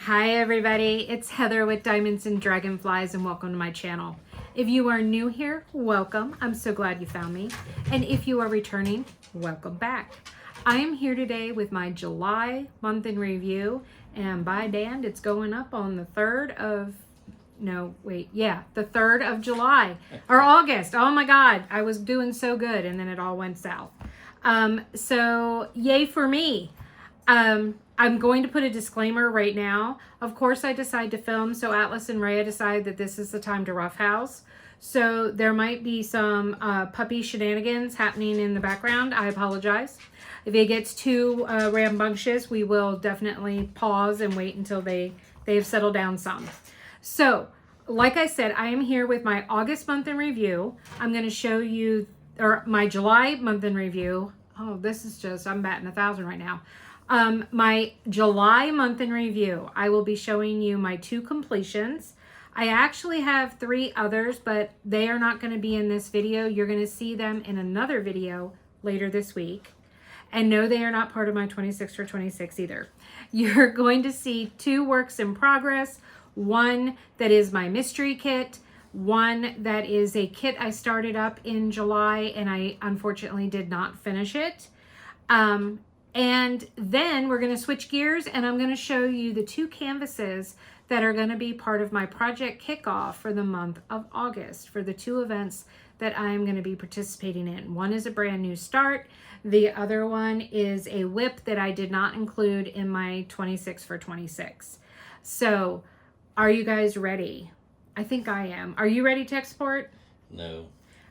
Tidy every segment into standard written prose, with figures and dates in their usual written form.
Hi everybody, it's Heather with Diamonds and Dragonflies and welcome to my channel. If you are new here, welcome. I'm so glad you found me. And if you are returning, welcome back. I am here today with my July month in review, and by damned, it's going up on the 3rd of, the 3rd of July or August. Oh my God, I was doing so good and then it all went south. So yay for me. I'm going to put a disclaimer right now. Of course, I decide to film, so Atlas and Rhea decide that this is the time to roughhouse. So there might be some puppy shenanigans happening in the background. I apologize. If it gets too rambunctious, we will definitely pause and wait until they've settled down some. So, like I said, I am here with my August month in review. I'm going to show you, or my July month in review. Oh, this is just, I'm batting 1,000 right now. My July month in review, I will be showing you my 2 completions. I actually have 3 others, but they are not going to be in this video. You're going to see them in another video later this week. And no, they are not part of my 26 for 26 either. You're going to see 2 works in progress. One that is my mystery kit. One that is a kit I started up in July and I unfortunately did not finish it. And then we're going to switch gears and I'm going to show you the 2 canvases that are going to be part of my project kickoff for the month of August for the 2 events that I am going to be participating in. One is a brand new start. The other one is a whip that I did not include in my 26 for 26. So are you guys ready? I think I am. Are you ready to export? No.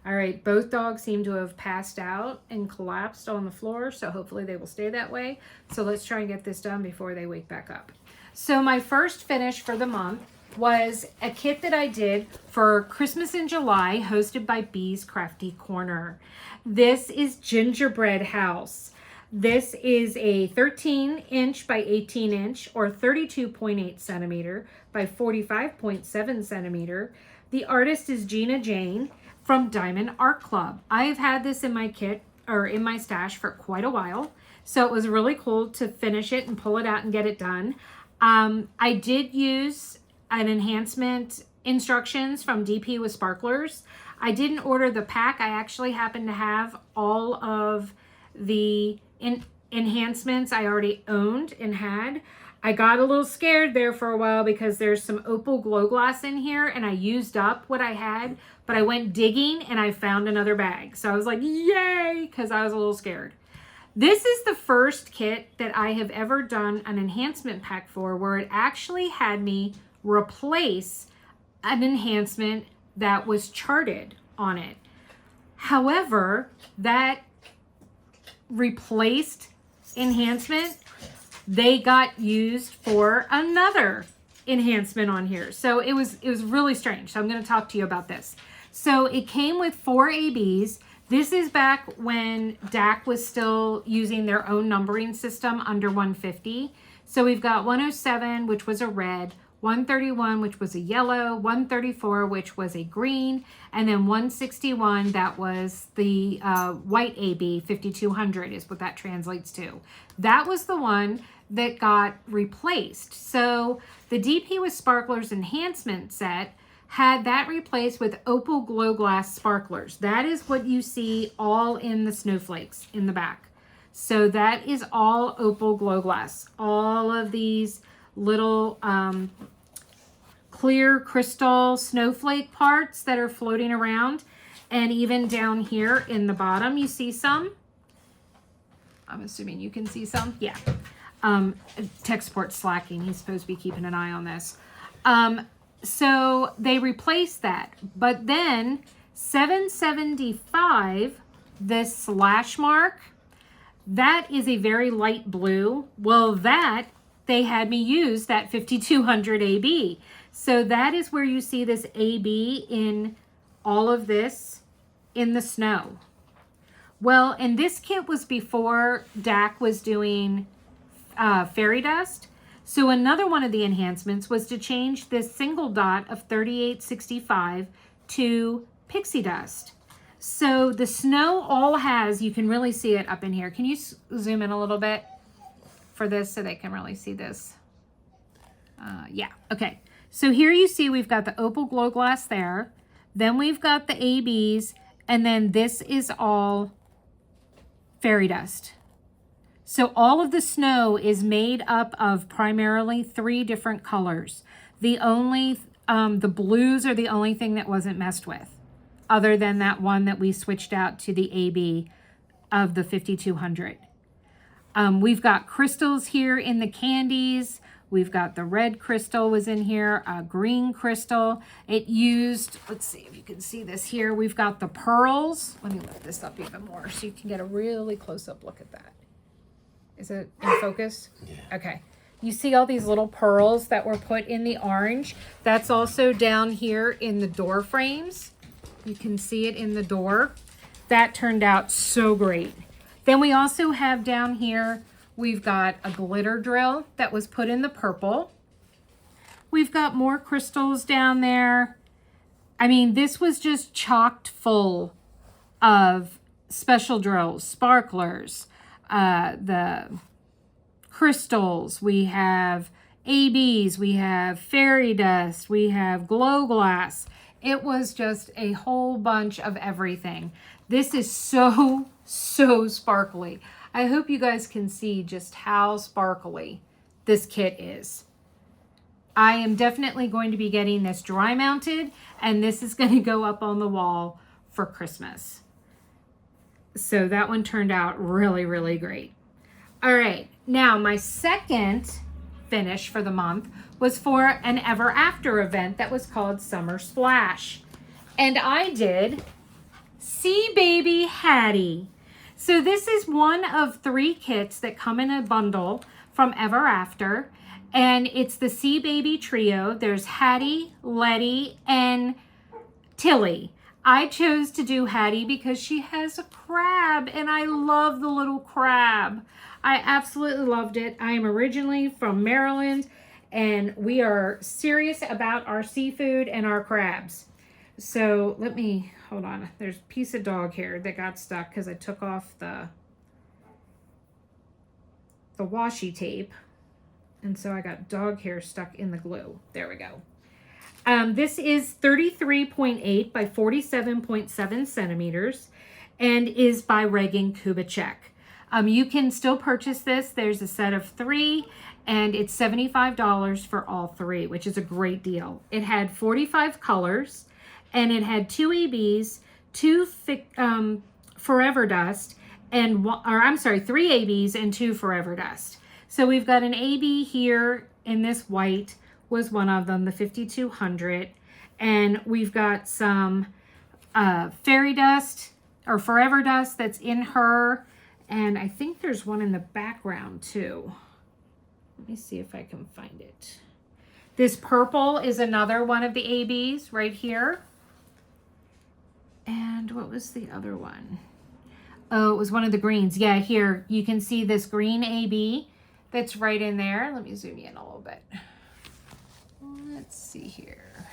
All right, both dogs seem to have passed out and collapsed on the floor, so hopefully they will stay that way. So let's try and get this done before they wake back up. So my first finish for the month was a kit that I did for Christmas in July, hosted by Bee's Crafty Corner. This is Gingerbread House. This is a 13-inch by 18-inch or 32.8 centimeter by 45.7 centimeter. The artist is Gina Jane from Diamond Art Club. I have had this in my kit or in my stash for quite a while, so it was really cool to finish it and pull it out and get it done. I did use an enhancement instructions from DP with Sparklers. I didn't order the pack. I actually happen to have all of the enhancements I already owned and had. I got a little scared there for a while because there's some opal glow glass in here and I used up what I had, but I went digging and I found another bag. So I was like, yay, because I was a little scared. This is the first kit that I have ever done an enhancement pack for where it actually had me replace an enhancement that was charted on it. However, that replaced enhancement, they got used for another enhancement on here. So it was really strange. So I'm going to talk to you about this. So it came with 4 ABs. This is back when DAC was still using their own numbering system under 150. So we've got 107, which was a red, 131, which was a yellow, 134, which was a green, and then 161, that was the white AB, 5200 is what that translates to. That was the one that got replaced. So the DP with Sparklers enhancement set had that replaced with opal glow glass sparklers. That is what you see all in the snowflakes in the back. So that is all opal glow glass. All of these little clear crystal snowflake parts that are floating around. And even down here in the bottom, you see some. I'm assuming you can see some. Yeah. Tech Support's slacking. He's supposed to be keeping an eye on this. So they replaced that. But then 775, this slash mark, that is a very light blue. Well, that they had me use that 5200 AB. So that is where you see this AB in all of this in the snow. Well, and this kit was before DAC was doing fairy dust. So another one of the enhancements was to change this single dot of 3865 to pixie dust. So the snow all has, you can really see it up in here. Can you zoom in a little bit for this so they can really see this? Yeah, okay. So here you see we've got the opal glow glass there. Then we've got the ABs, and then this is all fairy dust. So all of the snow is made up of primarily 3 different colors. The blues are the only thing that wasn't messed with, other than that one that we switched out to the AB of the 5200. We've got crystals here in the candies. We've got the red crystal was in here, a green crystal. It used, let's see if you can see this here. We've got the pearls. Let me lift this up even more so you can get a really close-up look at that. Is it in focus? Yeah. Okay. You see all these little pearls that were put in the orange? That's also down here in the door frames. You can see it in the door. That turned out so great. Then we also have down here, we've got a glitter drill that was put in the purple. We've got more crystals down there. I mean, this was just chocked full of special drills, sparklers, the crystals. We have ABs, we have fairy dust, we have glow glass. It was just a whole bunch of everything. This is so sparkly. I hope you guys can see just how sparkly this kit is. I am definitely going to be getting this dry mounted, and this is going to go up on the wall for Christmas. So that one turned out really great. All right, now my second finish for the month was for an Ever After event that was called Summer Splash. And I did See Baby Haddy. So this is one of 3 kits that come in a bundle from Ever After, and it's the Sea Baby trio. There's Haddy, Letty, and Tilly. I chose to do Haddy because she has a crab, and I love the little crab. I absolutely loved it. I am originally from Maryland, and we are serious about our seafood and our crabs. So let me, hold on. There's a piece of dog hair that got stuck because I took off the washi tape. And so I got dog hair stuck in the glue. There we go. This is 33.8 by 47.7 centimeters and is by Regan Kubicek. You can still purchase this. There's a set of 3 and it's $75 for all 3, which is a great deal. It had 45 colors. And it had 2 ABs, 2 Forever Dust, and 3 ABs and 2 Forever Dust. So we've got an AB here in this white was one of them, the 5200. And we've got some fairy dust or Forever Dust that's in her. And I think there's one in the background too. Let me see if I can find it. This purple is another one of the ABs right here. And what was the other one? Oh, it was one of the greens. Yeah, here you can see this green AB that's right in there. Let me zoom in a little bit. Let's see here.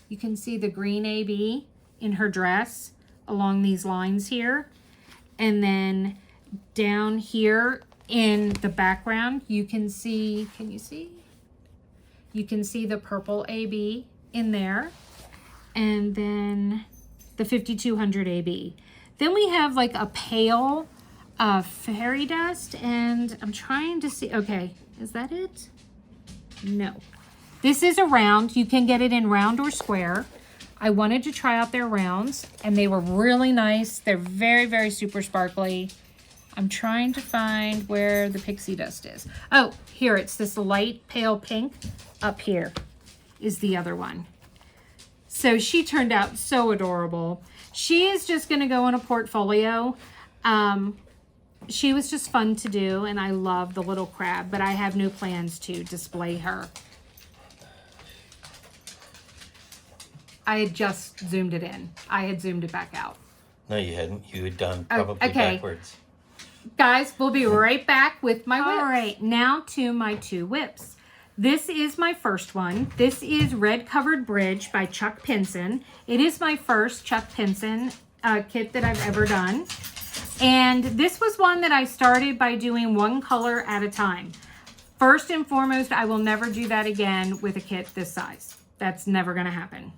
You can see the green AB in her dress along these lines here. And then down here in the background, you can see, can you see? You can see the purple AB in there. And then the 5200 AB. Then we have like a pale fairy dust, and I'm trying to see, okay, is that it? No. This is a round. You can get it in round or square. I wanted to try out their rounds, and they were really nice. They're very super sparkly. I'm trying to find where the pixie dust is. Oh, here, it's this light pale pink. Up here is the other one. So she turned out so adorable. She is just going to go in a portfolio. She was just fun to do, and I love the little crab, but I have no plans to display her. I had just zoomed it in. I had zoomed it back out. No, you hadn't. You had done probably backwards. Guys, we'll be right back with my whips. All right, now to my 2 whips. This is my first one. This is Red Covered Bridge by Chuck Pinson. It is my first Chuck Pinson kit that I've ever done. And this was one that I started by doing 1 color at a time. First and foremost, I will never do that again with a kit this size. That's never going to happen.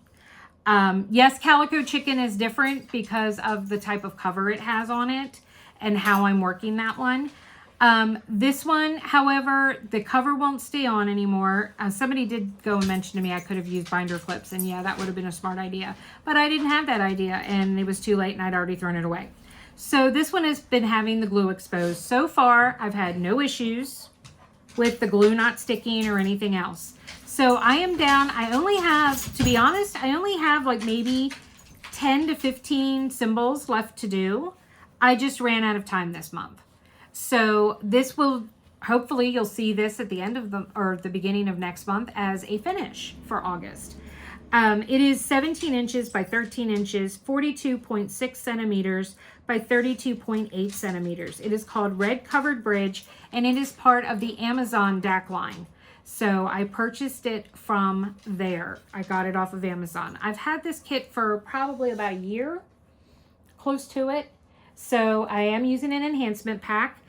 Yes, Calico Chicken is different because of the type of cover it has on it and how I'm working that one. This one, however, the cover won't stay on anymore. Somebody did go and mention to me I could have used binder clips, and yeah, that would have been a smart idea. But I didn't have that idea, and it was too late, and I'd already thrown it away. So this one has been having the glue exposed. So far, I've had no issues with the glue not sticking or anything else. So I am down. I only have, to be honest, I only have like maybe 10 to 15 symbols left to do. I just ran out of time this month. So this will, hopefully you'll see this at the end of the beginning of next month as a finish for August. It is 17 inches by 13 inches, 42.6 centimeters by 32.8 centimeters. It is called Red Covered Bridge, and it is part of the Amazon DAC line. So I purchased it from there. I got it off of Amazon. I've had this kit for probably about a year, close to it. So I am using an enhancement pack.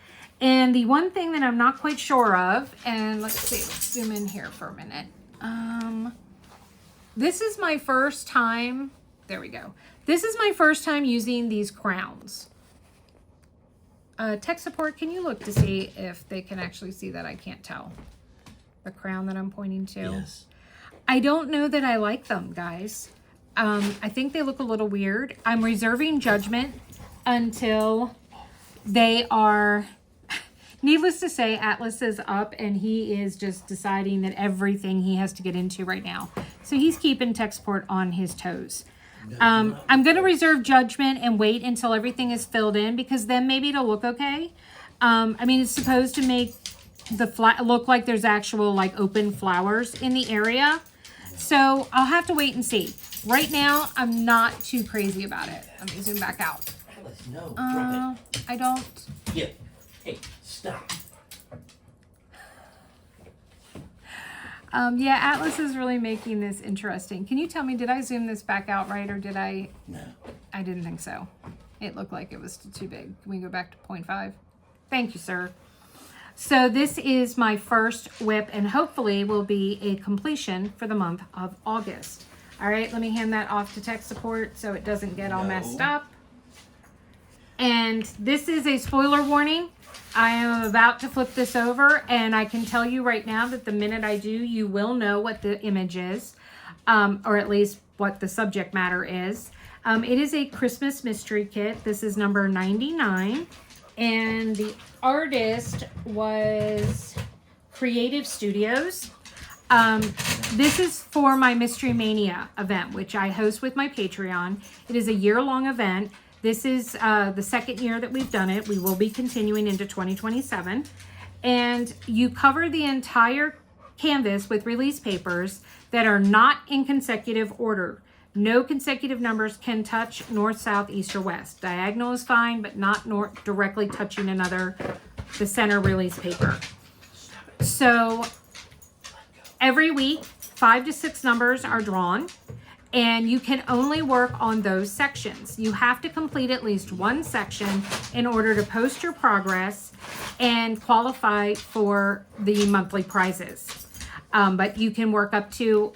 And the one thing that I'm not quite sure of, and let's see, let's zoom in here for a minute. This is my first time, there we go. This is my first time using these crowns. Tech support, can you look to see if they can actually see that? I can't tell. The crown that I'm pointing to. Yes. I don't know that I like them, guys. I think they look a little weird. I'm reserving judgment until they are, needless to say, Atlas is up and he is just deciding that everything he has to get into right now. So he's keeping tech support on his toes. I'm going to reserve judgment and wait until everything is filled in, because then maybe it'll look okay. I mean, it's supposed to make the look like there's actual like open flowers in the area. So I'll have to wait and see. Right now, I'm not too crazy about it. Let me zoom back out. Alice, no, drop it. I don't. Yeah. Hey, stop. Yeah, Atlas is really making this interesting. Can you tell me, did I zoom this back out right, or did I? No. I didn't think so. It looked like it was too big. Can we go back to 0.5? Thank you, sir. So this is my first whip, and hopefully will be a completion for the month of August. All right, let me hand that off to tech support so it doesn't get all messed up. And this is a spoiler warning. I am about to flip this over, and I can tell you right now that the minute I do, you will know what the image is, or at least what the subject matter is. It is a Christmas mystery kit. This is number 99, and the artist was Creative Studios. This is for my Mystery Mania event, which I host with my Patreon. It is a year-long event. This is the second year that we've done it. We will be continuing into 2027. And you cover the entire canvas with release papers that are not in consecutive order. No consecutive numbers can touch north, south, east, or west. Diagonal is fine, but not directly touching the center release paper. So every week, 5 to 6 numbers are drawn, and you can only work on those sections. You have to complete at least one section in order to post your progress and qualify for the monthly prizes. But you can work up to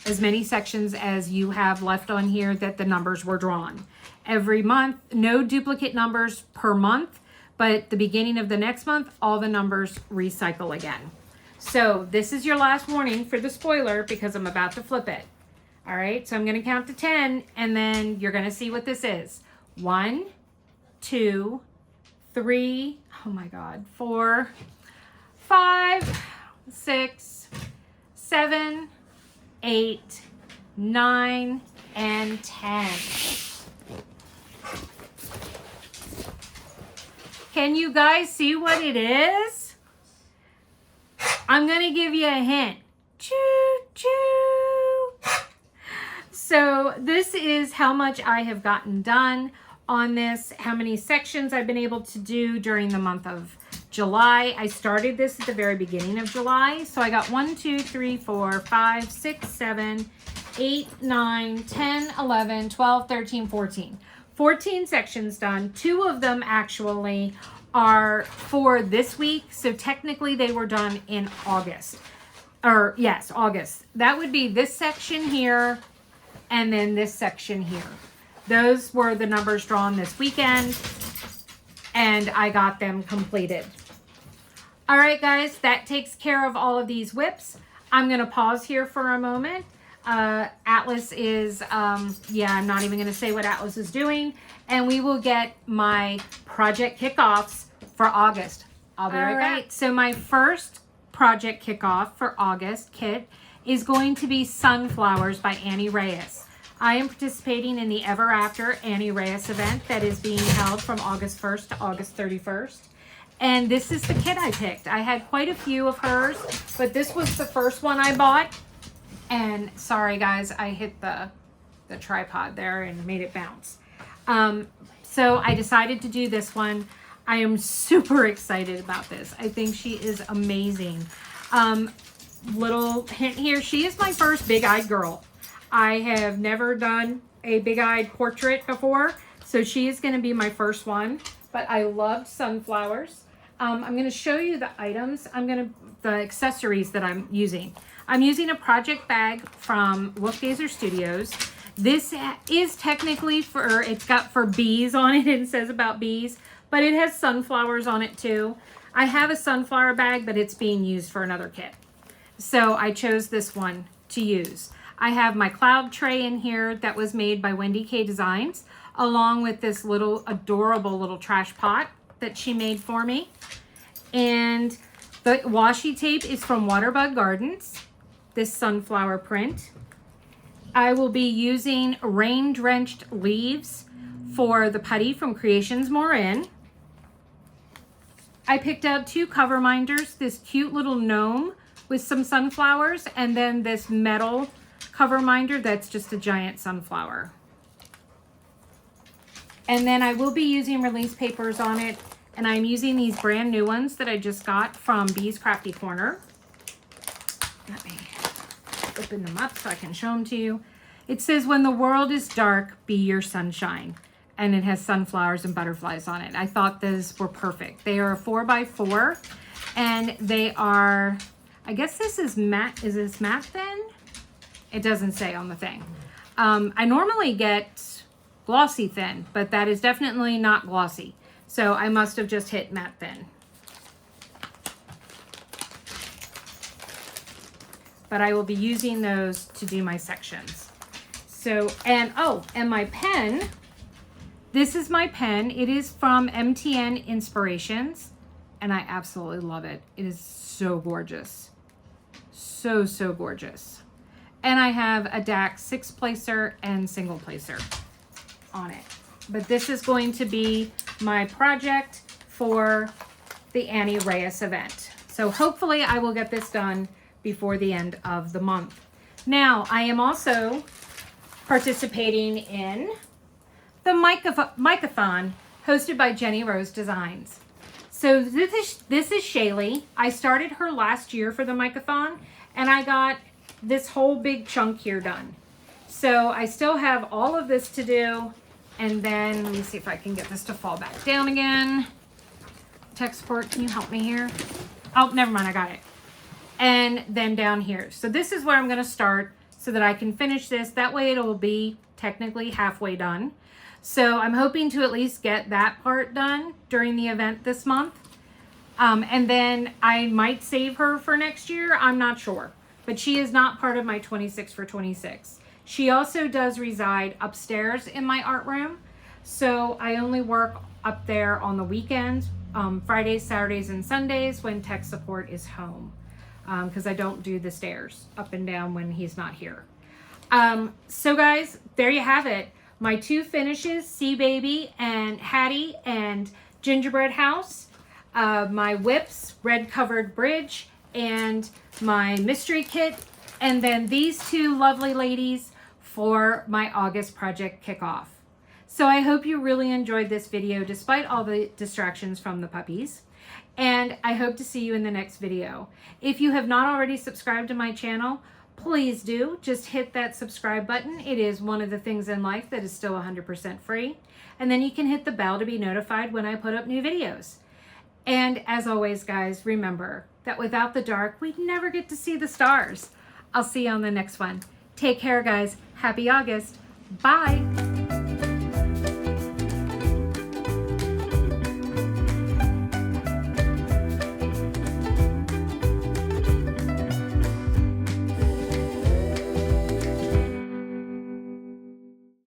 as many sections as you have left on here that the numbers were drawn. Every month, no duplicate numbers per month, but the beginning of the next month, all the numbers recycle again. So this is your last warning for the spoiler, because I'm about to flip it. All right, so I'm going to count to 10, and then you're going to see what this is. 1, 2, 3, oh my God, 4, 5, 6, 7, 8, 9, and 10. Can you guys see what it is? I'm going to give you a hint. Choo, choo. So this is how much I have gotten done on this, how many sections I've been able to do during the month of July. I started this at the very beginning of July. So I got 1, 2, 3, 4, 5, 6, 7, 8, 9, 10, 11, 12, 13, 14. 14 sections done. 2 of them actually are for this week. So technically they were done in August. Or yes, August. That would be this section here and then this section here. Those were the numbers drawn this weekend and I got them completed. All right, guys, that takes care of all of these whips. I'm going to pause here for a moment. Atlas is, yeah, I'm not even going to say what Atlas is doing. And we will get my project kickoffs for August. I'll be right back. So my first project kickoff for August kit is going to be Sunflowers by Annie Reyes. I am participating in the Ever After Annie Reyes event that is being held from August 1st to August 31st. And this is the kit I picked. I had quite a few of hers, but this was the first one I bought. And sorry guys, I hit the tripod there and made it bounce. So I decided to do this one. I am super excited about this. I think she is amazing. Little hint here, she is my first big-eyed girl. I have never done a big-eyed portrait before, so she is going to be my first one. But I loved sunflowers. I'm going to show you the items. The accessories that I'm using. I'm using a project bag from Wolfgazer Studios. This is technically it's got for bees on it. It says about bees, but it has sunflowers on it too. I have a sunflower bag, but it's being used for another kit. So I chose this one to use. I have my cloud tray in here that was made by Wendy K Designs, along with this little adorable little trash pot that she made for me. And the washi tape is from Waterbug Gardens, this sunflower print. I will be using rain-drenched leaves for the putty from Creations Morin. I picked out 2 cover minders, this cute little gnome with some sunflowers, and then this metal cover minder that's just a giant sunflower. And then I will be using release papers on it, and I'm using these brand new ones that I just got from Bee's Crafty Corner. Let me open them up so I can show them to you. It says, "When the world is dark, be your sunshine." And it has sunflowers and butterflies on it. I thought those were perfect. They are a 4x4, and they are, I guess this is matte. Is this matte thin? It doesn't say on the thing. I normally get glossy thin, but that is definitely not glossy. So I must have just hit matte thin. But I will be using those to do my sections. So, and my pen, this is my pen. It is from MTN Inspirations, and I absolutely love it. It is so gorgeous. So, so gorgeous. And I have a DAC 6-placer and single placer on it. But this is going to be my project for the Annie Reyes event. So hopefully I will get this done before the end of the month. Now, I am also participating in the Micathon hosted by JeniRose Designs. So this is Shaylee. I started her last year for the Micathon, and I got this whole big chunk here done. So I still have all of this to do, and then let me see if I can get this to fall back down again. Tech support, can you help me here? Oh, never mind, I got it. And then down here. So this is where I'm going to start so that I can finish this. That way it'll be technically halfway done. So I'm hoping to at least get that part done during the event this month. And then I might save her for next year. I'm not sure. But she is not part of my 26 for 26. She also does reside upstairs in my art room. So I only work up there on the weekends, Fridays, Saturdays, and Sundays when tech support is home. Because I don't do the stairs up and down when he's not here. So guys, there you have it. My 2 finishes, Sea Baby and Hattie and Gingerbread House. My whips, Red Covered Bridge, and my mystery kit. And then these 2 lovely ladies for my August project kickoff. So I hope you really enjoyed this video despite all the distractions from the puppies. And I hope to see you in the next video. If you have not already subscribed to my channel, please do. Just hit that subscribe button. It is one of the things in life that is still 100% free. And then you can hit the bell to be notified when I put up new videos. And as always, guys, remember that without the dark, we'd never get to see the stars. I'll see you on the next one. Take care, guys. Happy August. Bye.